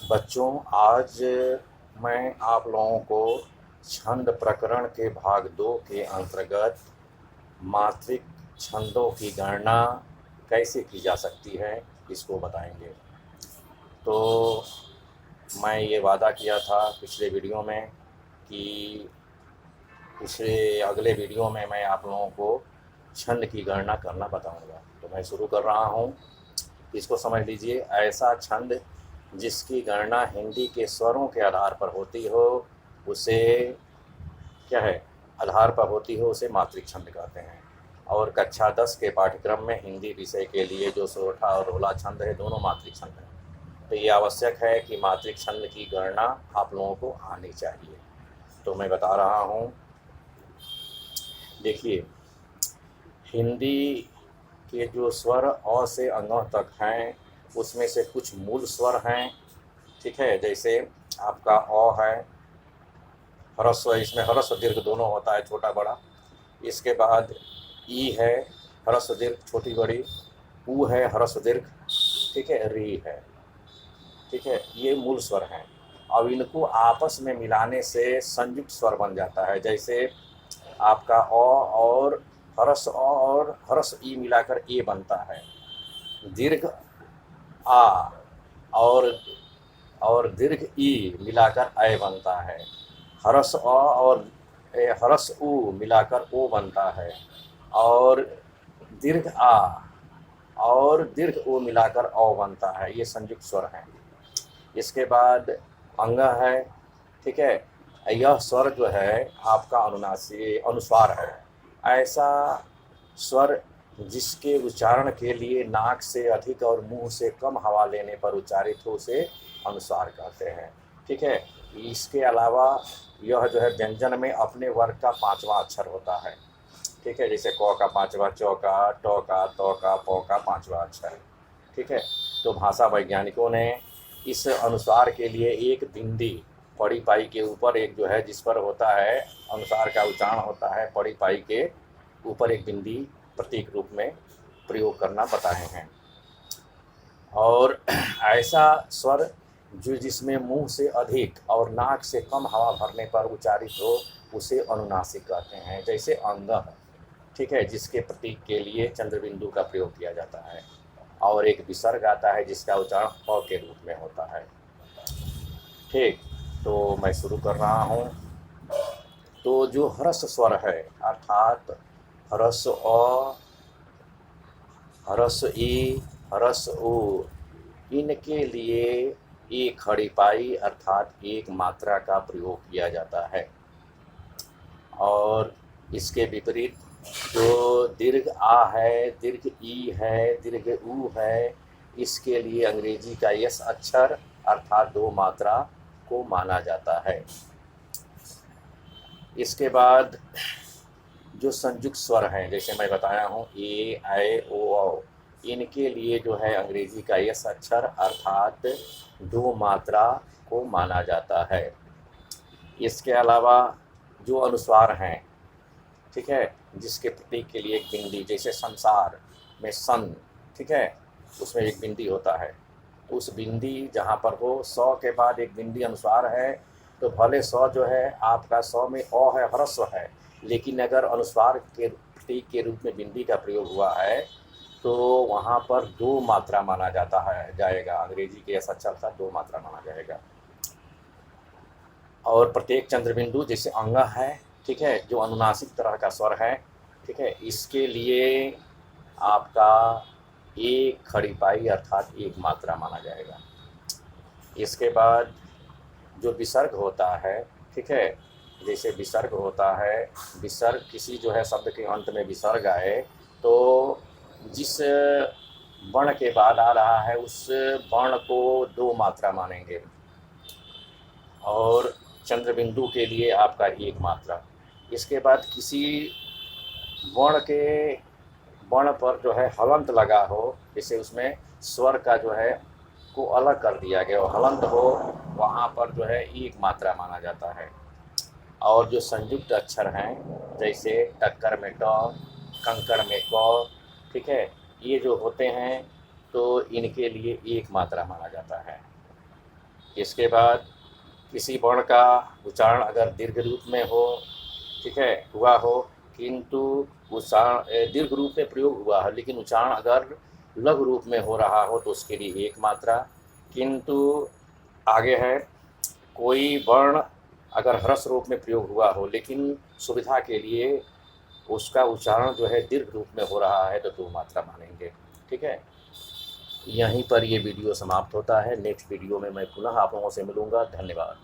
बच्चों, आज मैं आप लोगों को छंद प्रकरण के भाग 2 के अंतर्गत मात्रिक छंदों की गणना कैसे की जा सकती है, इसको बताएंगे। तो मैं ये वादा किया था पिछले वीडियो में कि पिछले अगले वीडियो में मैं आप लोगों को छंद की गणना करना बताऊंगा। तो मैं शुरू कर रहा हूँ। इसको समझ लीजिए, ऐसा छंद जिसकी गणना हिंदी के स्वरों के आधार पर होती हो उसे क्या है, आधार पर होती हो उसे मात्रिक छंद कहते हैं। और कक्षा 10 के पाठ्यक्रम में हिंदी विषय के लिए जो सोरठा और रोला छंद है, दोनों मात्रिक छंद हैं। तो ये आवश्यक है कि मात्रिक छंद की गणना आप लोगों को आनी चाहिए। तो मैं बता रहा हूँ, देखिए, हिंदी के जो स्वर अ से अ तक हैं उसमें से कुछ मूल स्वर हैं, ठीक है। जैसे आपका अ है, ह्रस्व, इसमें ह्रस्व दीर्घ दोनों होता है, छोटा बड़ा। इसके बाद ई है, ह्रस्व दीर्घ छोटी बड़ी। ऊ है, ह्रस्व दीर्घ, ठीक है। री है, ठीक है। ये मूल स्वर हैं। अब इनको आपस में मिलाने से संयुक्त स्वर बन जाता है। जैसे आपका अ और ह्रस्व अ और ह्रस्व ई मिलाकर ए बनता है। दीर्घ आ और दीर्घ ई मिलाकर अय बनता है। ह्रस्व अ और ह्रस्व उ मिलाकर ओ बनता है। और दीर्घ आ और दीर्घ ओ मिलाकर औ बनता है। ये संयुक्त स्वर हैं। इसके बाद अंग है, ठीक है। यह स्वर जो है आपका अनुनासिक अनुस्वार है। ऐसा स्वर जिसके उच्चारण के लिए नाक से अधिक और मुंह से कम हवा लेने पर उच्चारित हो उसे अनुस्वार कहते हैं, ठीक है। इसके अलावा यह जो है व्यंजन में अपने वर्ग का 5वां अक्षर होता है, ठीक है। जैसे क का 5वां, च का, ट का, त का, प का 5वां अक्षर, ठीक है। तो भाषा वैज्ञानिकों ने इस अनुसार के लिए एक बिंदी पड़ी पाई के ऊपर एक जो है जिस पर होता है अनुसार का उच्चारण होता है, पड़ी पाई के ऊपर एक बिंदी प्रतीक रूप में प्रयोग करना बताए हैं। और ऐसा स्वर जो जिसमें मुंह से अधिक और नाक से कम हवा भरने पर उच्चारित हो उसे अनुनासिक कहते हैं। जैसे अंग, ठीक है, जिसके प्रतीक के लिए चंद्रबिंदु का प्रयोग किया जाता है। और एक विसर्ग आता है जिसका उच्चारण अ के रूप में होता है, ठीक। तो मैं शुरू कर रहा हूँ। तो जो ह्रस्व स्वर है अर्थात ह्रस्व अ, ह्रस्व ई, ह्रस्व उ, इनके लिए एक खड़ी पाई अर्थात एक मात्रा का प्रयोग किया जाता है। और इसके विपरीत जो दीर्घ आ है, दीर्घ ई है, दीर्घ ऊ है, इसके लिए अंग्रेजी का यस अक्षर अर्थात 2 मात्रा को माना जाता है। इसके बाद जो संयुक्त स्वर हैं, जैसे मैं बताया हूँ ए, ऐ, ओ, औ, इनके लिए जो है अंग्रेजी का यस अक्षर अर्थात 2 मात्रा को माना जाता है। इसके अलावा जो अनुस्वार हैं, ठीक है, जिसके प्रतीक के लिए एक बिंदी, जैसे संसार में सन, ठीक है, उसमें एक बिंदी होता है। उस बिंदी जहाँ पर हो, 100 के बाद एक बिंदी अनुस्वार है, तो भले 100 जो है आपका 100 में अ है, ह्रस्व है, लेकिन अगर अनुस्वार के प्रतीक के रूप में बिंदी का प्रयोग हुआ है तो वहाँ पर 2 मात्रा माना जाता है जाएगा। अंग्रेजी के ऐसा चलता 2 मात्रा माना जाएगा। और प्रत्येक चंद्रबिंदु जैसे अंग है, ठीक है, जो अनुनासिक तरह का स्वर है, ठीक है, इसके लिए आपका एक खड़ी पाई अर्थात 1 मात्रा माना जाएगा। इसके बाद जो विसर्ग होता है, ठीक है, जैसे विसर्ग होता है, विसर्ग किसी जो है शब्द के अंत में विसर्ग आए तो जिस वर्ण के बाद आ रहा है उस वर्ण को 2 मात्रा मानेंगे। और चंद्रबिंदु के लिए आपका 1 मात्रा। इसके बाद किसी वर्ण के वर्ण पर जो है हलंत लगा हो, जैसे उसमें स्वर का जो है को अलग कर दिया गया हो, हलंत हो, वहाँ पर जो है 1 मात्रा माना जाता है। और जो संयुक्त अक्षर हैं, जैसे टक्कर में ट, कंकड़ में क, ठीक है, ये जो होते हैं तो इनके लिए 1 मात्रा माना जाता है। इसके बाद किसी वर्ण का उच्चारण अगर दीर्घ रूप में हो, ठीक है, हुआ हो, किंतु उच्चारण दीर्घ रूप में प्रयोग हुआ है लेकिन उच्चारण अगर लघु रूप में हो रहा हो तो उसके लिए एक मात्रा। किंतु आगे है, कोई वर्ण अगर ह्रस्व रूप में प्रयोग हुआ हो लेकिन सुविधा के लिए उसका उच्चारण जो है दीर्घ रूप में हो रहा है तो दो मात्रा मानेंगे। ठीक है, यहीं पर ये वीडियो समाप्त होता है। नेक्स्ट वीडियो में मैं पुनः आप लोगों से मिलूँगा। धन्यवाद।